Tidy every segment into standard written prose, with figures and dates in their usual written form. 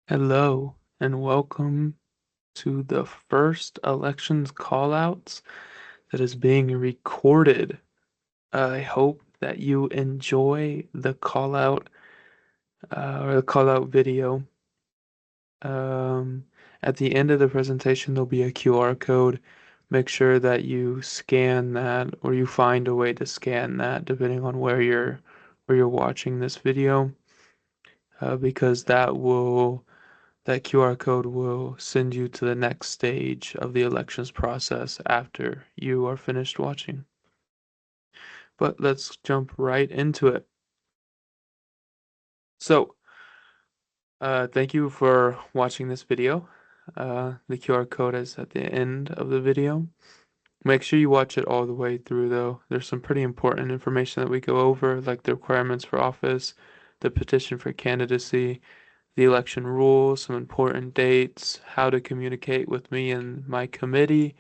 Hello and welcome to the first elections callouts that is being recorded. I hope that you enjoy the callout or the callout video. Um, at the end of the presentation, there'll be a QR code. Make sure that you scan that or you find a way to scan that depending on where you're watching this video, because that QR code will send you to the next stage of the elections process after you are finished watching. But let's jump right into it. So, thank you for watching this video. The QR code is at the end of the video. Make sure you watch it all the way through, though. There's some pretty important information that we go over, like the requirements for office, the petition for candidacy, the election rules, some important dates, how to communicate with me and my committee,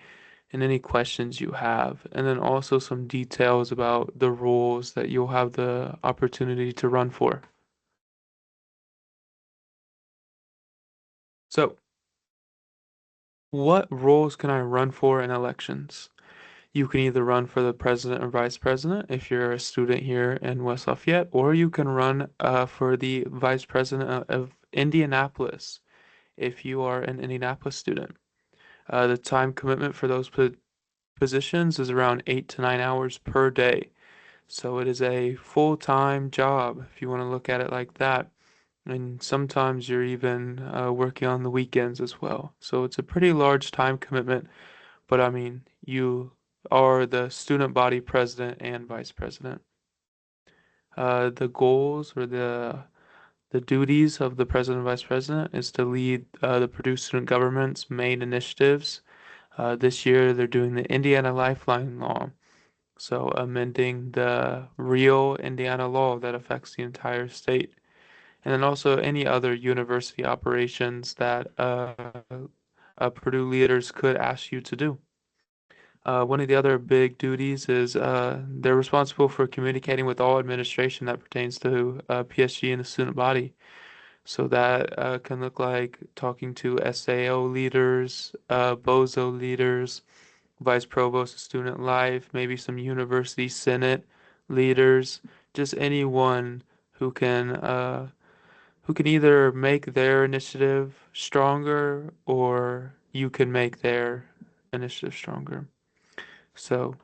and any questions you have, and then also some details about the roles that you'll have the opportunity to run for. So, what roles can I run for in elections? You can either run for the president or vice president if you're a student here in West Lafayette, or you can run for the vice president of Indianapolis if you are an Indianapolis student. The time commitment for those positions is around 8 to 9 hours per day. So it is a full-time job if you want to look at it like that. And sometimes you're even working on the weekends as well. So it's a pretty large time commitment. But I mean, you are the student body president and vice president. The goals or the duties of the president and vice president is to lead the Purdue Student Government's main initiatives. This year, they're doing the Indiana Lifeline Law. So amending the real Indiana law that affects the entire state. And then also any other university operations that Purdue leaders could ask you to do. One of the other big duties is they're responsible for communicating with all administration that pertains to PSG and the student body. So that can look like talking to SAO leaders, BOZO leaders, vice provost of student life, maybe some university senate leaders, just anyone who can uh, who can either make their initiative stronger or you can make their initiative stronger. So,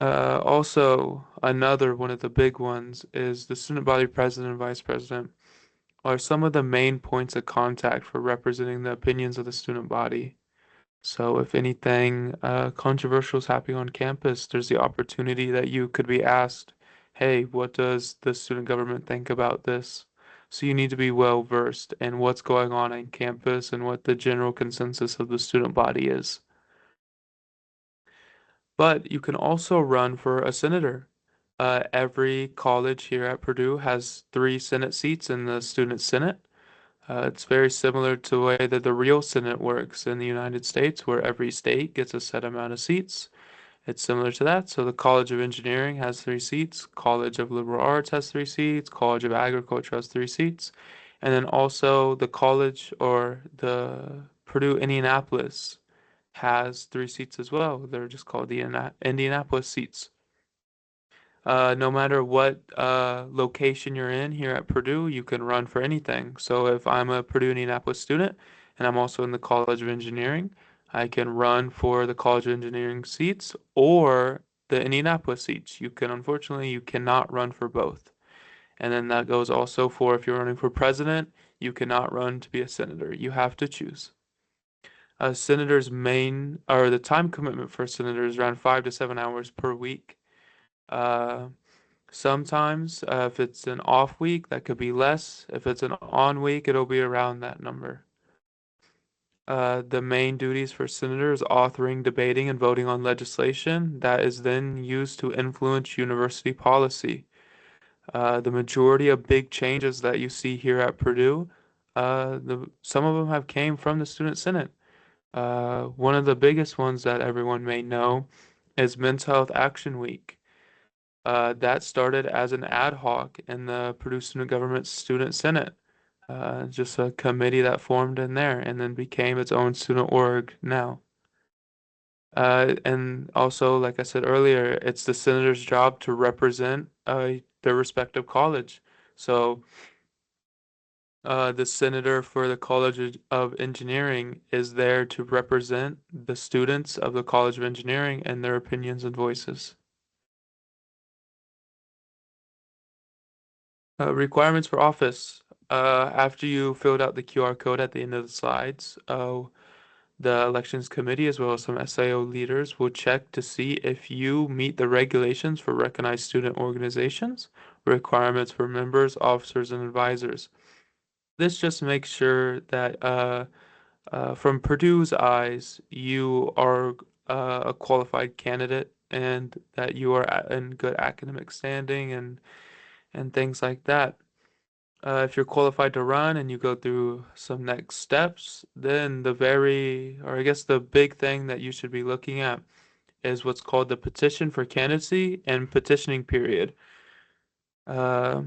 also another one of the big ones is the student body president and vice president are some of the main points of contact for representing the opinions of the student body. So if anything controversial is happening on campus, there's the opportunity that you could be asked, hey, what does the student government think about this? So you need to be well versed in what's going on campus and what the general consensus of the student body is. But you can also run for a senator. Every college here at Purdue has 3 Senate seats in the Student Senate. It's very similar to the way that the real Senate works in the United States, where every state gets a set amount of seats. It's similar to that. So the College of Engineering has 3 seats, College of Liberal Arts has 3 seats, College of Agriculture has 3 seats, and then also the college or the Purdue Indianapolis has 3 seats as well. They're just called the Indianapolis seats. No matter what location you're in here at Purdue, you can run for anything. So if I'm a Purdue Indianapolis student and I'm also in the College of Engineering, I can run for the College of Engineering seats or the Indianapolis seats. Unfortunately, you cannot run for both. And then that goes also for if you're running for president, you cannot run to be a senator. You have to choose. A senator's main, or the time commitment for a senator is around 5 to 7 hours per week. Uh, Sometimes, if it's an off week, that could be less. If it's an on week, it'll be around that number. The main duties for senators authoring, debating, and voting on legislation that is then used to influence university policy. The majority of big changes that you see here at Purdue, some of them have came from the Student Senate. One of the biggest ones that everyone may know is Mental Health Action Week. That started as an ad hoc in the Purdue Student Government Student Senate. Just a committee that formed in there and then became its own student org now. And also, like I said earlier, it's the senator's job to represent their respective college. So, the senator for the College of Engineering is there to represent the students of the College of Engineering and their opinions and voices. Requirements for office. After you filled out the QR code at the end of the slides, the elections committee, as well as some SIO leaders, will check to see if you meet the regulations for recognized student organizations, requirements for members, officers, and advisors. This just makes sure that from Purdue's eyes, you are a qualified candidate and that you are in good academic standing and things like that. If you're qualified to run and you go through some next steps, then or I guess the big thing that you should be looking at is what's called the petition for candidacy and petitioning period. Uh,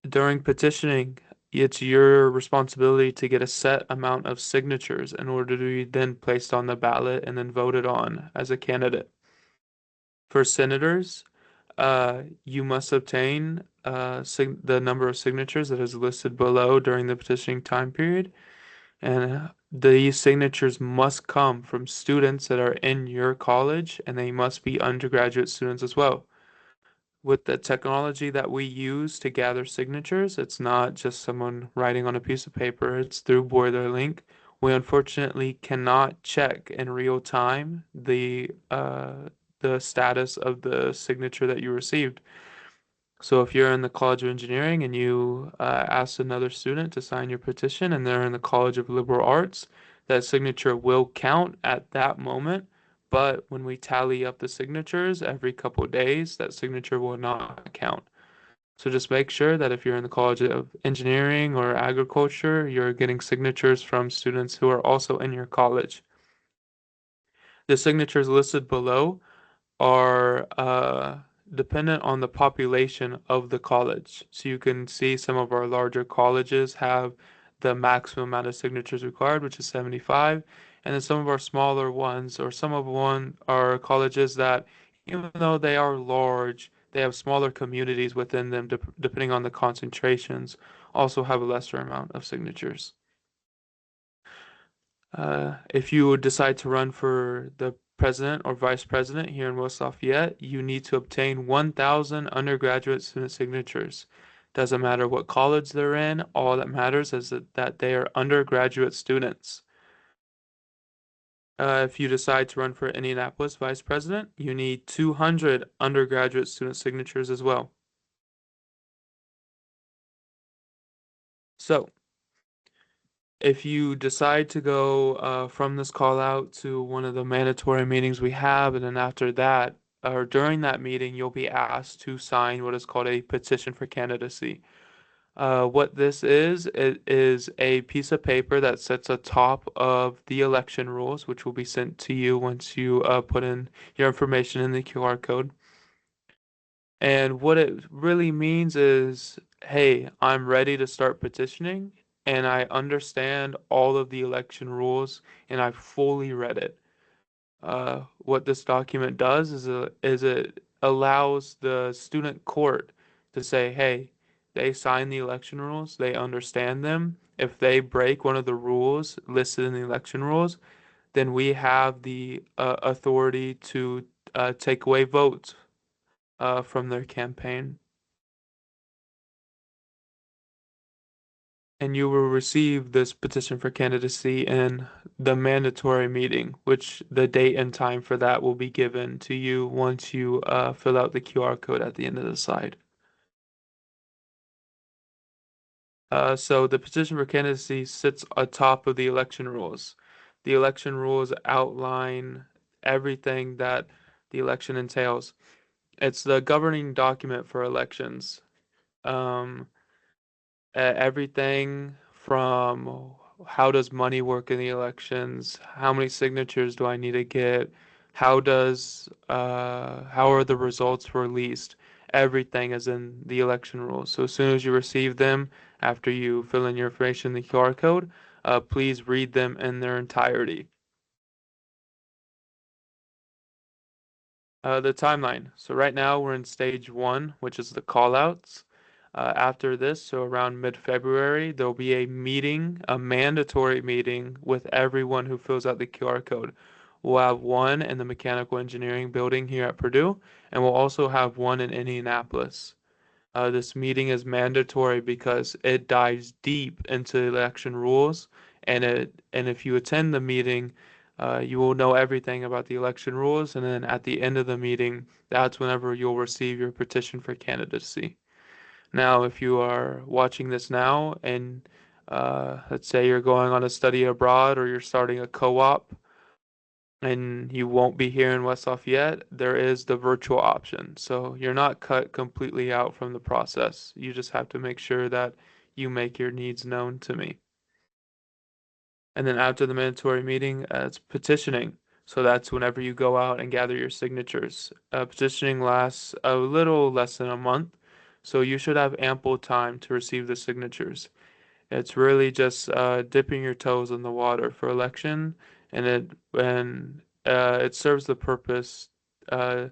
During petitioning, it's your responsibility to get a set amount of signatures in order to be then placed on the ballot and then voted on as a candidate. For senators, you must obtain the number of signatures that is listed below during the petitioning time period, and these signatures must come from students that are in your college, and they must be undergraduate students as well. With the technology that we use to gather signatures, it's not just someone writing on a piece of paper, it's through BoilerLink. We unfortunately cannot check in real time the status of the signature that you received. So if you're in the College of Engineering and you ask another student to sign your petition and they're in the College of Liberal Arts, that signature will count at that moment. But when we tally up the signatures every couple of days, that signature will not count. So just make sure that if you're in the College of Engineering or Agriculture, you're getting signatures from students who are also in your college. The signatures listed below are dependent on the population of the college. So you can see some of our larger colleges have the maximum amount of signatures required, which is 75. And then some of our smaller ones, or some of one are colleges that, even though they are large, they have smaller communities within them, depending on the concentrations, also have a lesser amount of signatures. If you decide to run for the president or vice president here in West Lafayette, you need to obtain 1,000 undergraduate student signatures. Doesn't matter what college they're in, all that matters is that they are undergraduate students. If you decide to run for Indianapolis vice president, you need 200 undergraduate student signatures as well. So, if you decide to go from this call out to one of the mandatory meetings we have, and then after that, or during that meeting, you'll be asked to sign what is called a petition for candidacy. What this is, it is a piece of paper that sits atop of the election rules, which will be sent to you once you put in your information in the QR code. And what it really means is, hey, I'm ready to start petitioning, and I understand all of the election rules, and I fully read it. What this document does is it allows the student court to say, hey, they signed the election rules, they understand them. If they break one of the rules listed in the election rules, then we have the authority to take away votes from their campaign. And you will receive this petition for candidacy in the mandatory meeting, which the date and time for that will be given to you once you fill out the QR code at the end of the slide. So the petition for candidacy sits atop of the election rules. The election rules outline everything that the election entails. It's the governing document for elections. Um, Everything from how does money work in the elections, how many signatures do I need to get, how are the results released? everything is in the election rules. So as soon as you receive them, after you fill in your information, the QR code, please read them in their entirety. The timeline. So right now we're in stage one, which is the callouts. After this, so around mid-February, there'll be a meeting, a mandatory meeting with everyone who fills out the QR code. We'll have one in the mechanical engineering building here at Purdue, and we'll also have one in Indianapolis. This meeting is mandatory because it dives deep into election rules, and if you attend the meeting, you will know everything about the election rules, and then at the end of the meeting, that's whenever you'll receive your petition for candidacy. Now, if you are watching this now and let's say you're going on a study abroad or you're starting a co-op and you won't be here in West Lafayette, there is the virtual option. So you're not cut completely out from the process. You just have to make sure that you make your needs known to me. And then after the mandatory meeting, it's petitioning. So that's whenever you go out and gather your signatures. Petitioning lasts a little less than a month, so you should have ample time to receive the signatures. It's really just dipping your toes in the water for election, and it serves the purpose uh,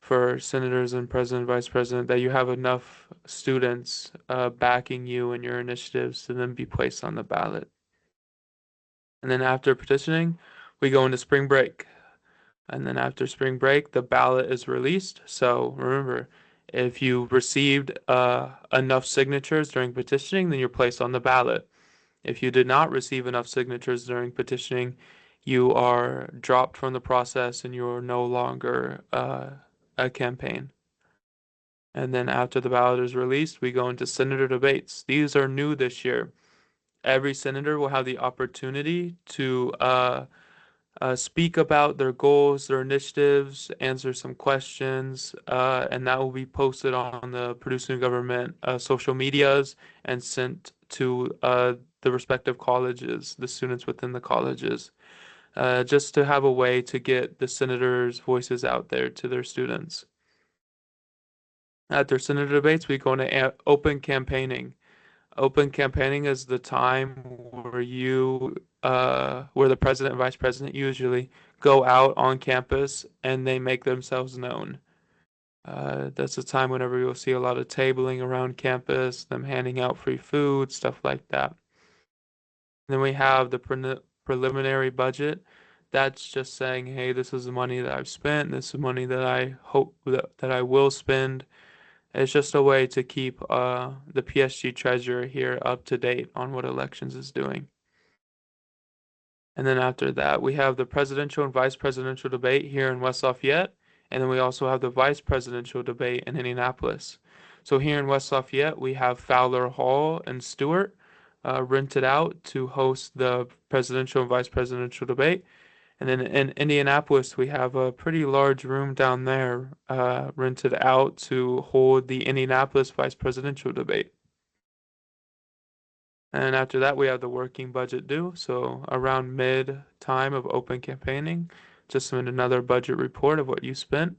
for senators and president, vice president that you have enough students backing you and your initiatives to then be placed on the ballot. And then after petitioning, we go into spring break. And then after spring break, the ballot is released. So remember, if you received enough signatures during petitioning, then you're placed on the ballot. If you did not receive enough signatures during petitioning, you are dropped from the process and you are no longer a campaign. And then after the ballot is released, we go into senator debates. These are new this year. Every senator will have the opportunity to speak about their goals, their initiatives, answer some questions, and that will be posted on the Purdue Student Government social medias and sent to the respective colleges, the students within the colleges, just to have a way to get the senators' voices out there to their students. At their senator debates, we go into open campaigning. Open campaigning is the time where the president and vice president usually go out on campus and they make themselves known. That's a time whenever you'll see a lot of tabling around campus, them handing out free food, stuff like that. Then we have the preliminary budget. That's just saying, hey, this is the money that I've spent. This is money that I hope that I will spend. It's just a way to keep the PSG treasurer here up to date on what elections is doing. And then after that, we have the presidential and vice presidential debate here in West Lafayette. And then we also have the vice presidential debate in Indianapolis. So here in West Lafayette, we have Fowler Hall and Stewart rented out to host the presidential and vice presidential debate. And then in Indianapolis, we have a pretty large room down there rented out to hold the Indianapolis vice presidential debate. And after that, we have the working budget due. So around mid time of open campaigning, just submit another budget report of what you spent.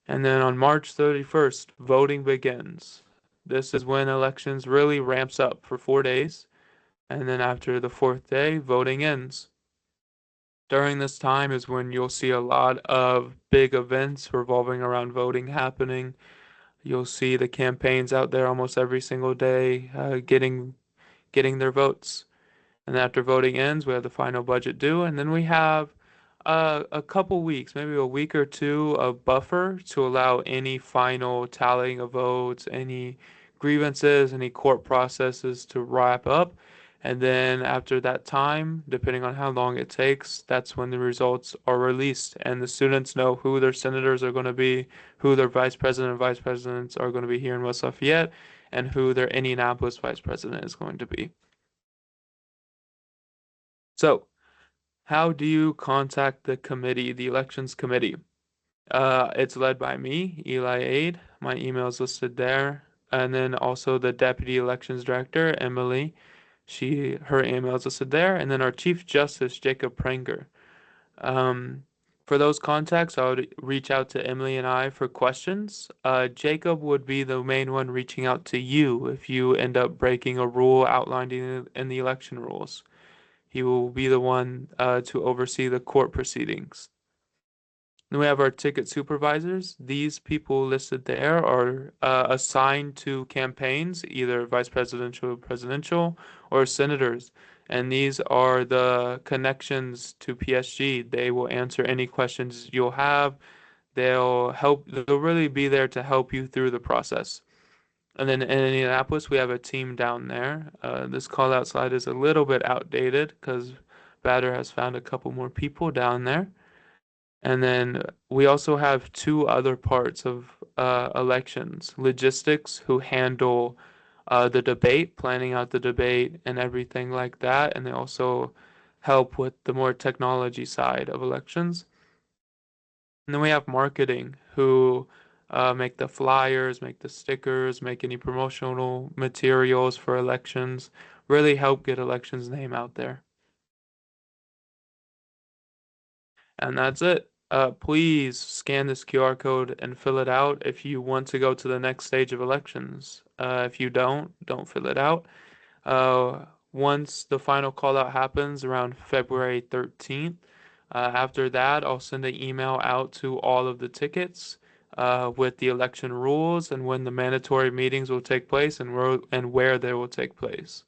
And then on March 31st, voting begins. This is when elections really ramps up for 4 days. And then after the fourth day, voting ends. During this time is when you'll see a lot of big events revolving around voting happening. You'll see the campaigns out there almost every single day, getting their votes. And after voting ends, we have the final budget due, and then we have a couple weeks, maybe a week or two of buffer to allow any final tallying of votes, any grievances, any court processes to wrap up. And then after that time, depending on how long it takes, that's when the results are released and the students know who their senators are going to be, who their vice president and vice presidents are going to be here in West Lafayette, and who their Indianapolis vice president is going to be. So, how do you contact the committee, the elections committee? It's led by me, Eli Ade. My email is listed there. And then also the deputy elections director, Emily. Her email is listed there. And then our chief justice, Jacob Pranger. Um, For those contacts, I would reach out to Emily and I for questions. Jacob would be the main one reaching out to you if you end up breaking a rule outlined in the election rules. He will be the one to oversee the court proceedings. Then we have our ticket supervisors. These people listed there are assigned to campaigns, either vice presidential, presidential, or senators. And these are the connections to PSG. They will answer any questions you'll have. They'll really be there to help you through the process. And then in Indianapolis, we have a team down there. This call out slide is a little bit outdated because Batter has found a couple more people down there. And then we also have two other parts of elections, logistics, who handle the debate, planning out the debate and everything like that. And they also help with the more technology side of elections. And then we have marketing, who make the flyers, make the stickers, make any promotional materials for elections, really help get elections name out there. And that's it. Please scan this QR code and fill it out if you want to go to the next stage of elections. If you don't fill it out. Once the final call out happens around February 13th, after that, I'll send an email out to all of the tickets with the election rules and when the mandatory meetings will take place and where they will take place.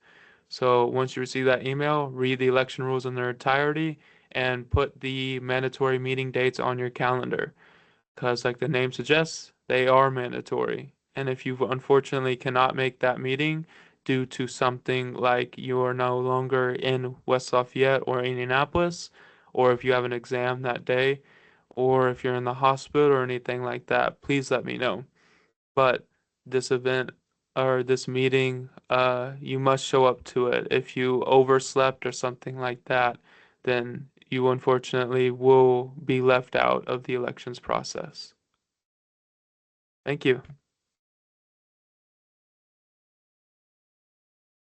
So once you receive that email, read the election rules in their entirety and put the mandatory meeting dates on your calendar. Because, like the name suggests, they are mandatory. And if you unfortunately cannot make that meeting due to something like you are no longer in West Lafayette or Indianapolis, or if you have an exam that day, or if you're in the hospital or anything like that, please let me know. But this event or this meeting, you must show up to it. If you overslept or something like that, then you unfortunately will be left out of the elections process. Thank you.